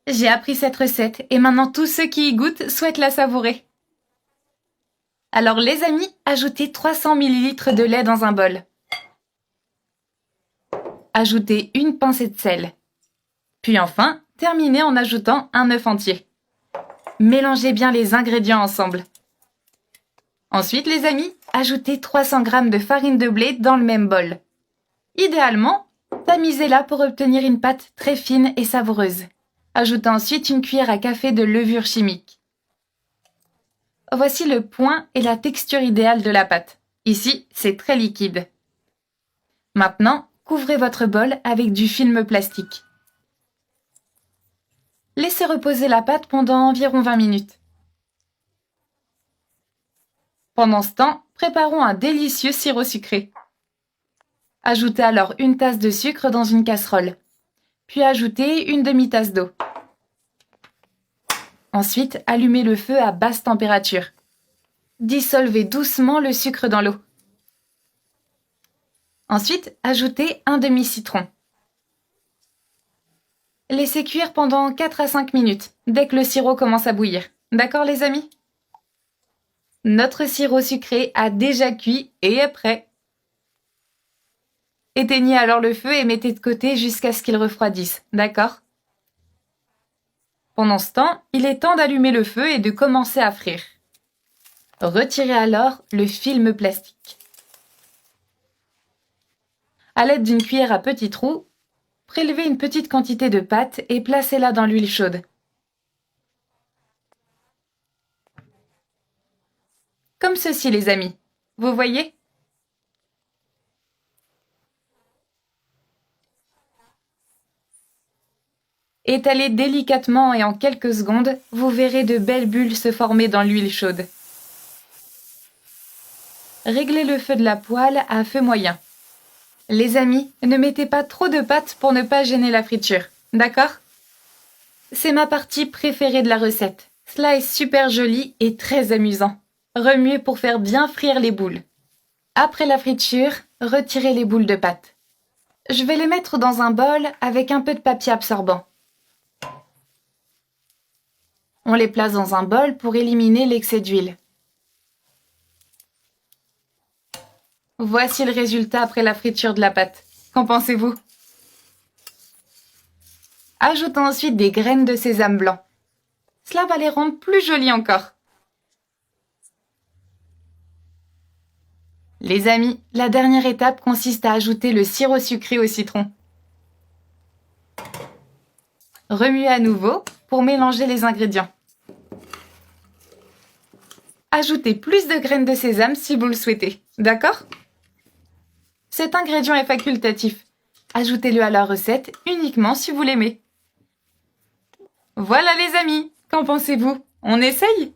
J'ai appris cette recette et maintenant tous ceux qui y goûtent souhaitent la savourer. Alors les amis, ajoutez 300 ml de lait dans un bol. Ajoutez une pincée de sel. Puis enfin, terminez en ajoutant un œuf entier. Mélangez bien les ingrédients ensemble. Ensuite les amis, ajoutez 300 g de farine de blé dans le même bol. Idéalement, tamisez-la pour obtenir une pâte très fine et savoureuse. Ajoutez ensuite une cuillère à café de levure chimique. Voici le point et la texture idéale de la pâte. Ici, c'est très liquide. Maintenant, couvrez votre bol avec du film plastique. Laissez reposer la pâte pendant environ 20 minutes. Pendant ce temps, préparons un délicieux sirop sucré. Ajoutez alors une tasse de sucre dans une casserole, puis ajoutez une demi-tasse d'eau. Ensuite, allumez le feu à basse température. Dissolvez doucement le sucre dans l'eau. Ensuite, ajoutez un demi-citron. Laissez cuire pendant 4 à 5 minutes, dès que le sirop commence à bouillir. D'accord les amis? Notre sirop sucré a déjà cuit et est prêt. Éteignez alors le feu et mettez de côté jusqu'à ce qu'il refroidisse, d'accord? Pendant ce temps, il est temps d'allumer le feu et de commencer à frire. Retirez alors le film plastique. À l'aide d'une cuillère à petits trous, prélevez une petite quantité de pâte et placez-la dans l'huile chaude. Comme ceci les amis. Vous voyez? Étalez délicatement et en quelques secondes, vous verrez de belles bulles se former dans l'huile chaude. Réglez le feu de la poêle à feu moyen. Les amis, ne mettez pas trop de pâte pour ne pas gêner la friture, d'accord? C'est ma partie préférée de la recette. Cela est super joli et très amusant. Remuez pour faire bien frire les boules. Après la friture, retirez les boules de pâte. Je vais les mettre dans un bol avec un peu de papier absorbant. On les place dans un bol pour éliminer l'excès d'huile. Voici le résultat après la friture de la pâte. Qu'en pensez-vous? Ajoutons ensuite des graines de sésame blanc. Cela va les rendre plus jolies encore. Les amis, la dernière étape consiste à ajouter le sirop sucré au citron. Remuez à nouveau pour mélanger les ingrédients. Ajoutez plus de graines de sésame si vous le souhaitez, d'accord? Cet ingrédient est facultatif. Ajoutez-le à la recette uniquement si vous l'aimez. Voilà les amis, qu'en pensez-vous? On essaye?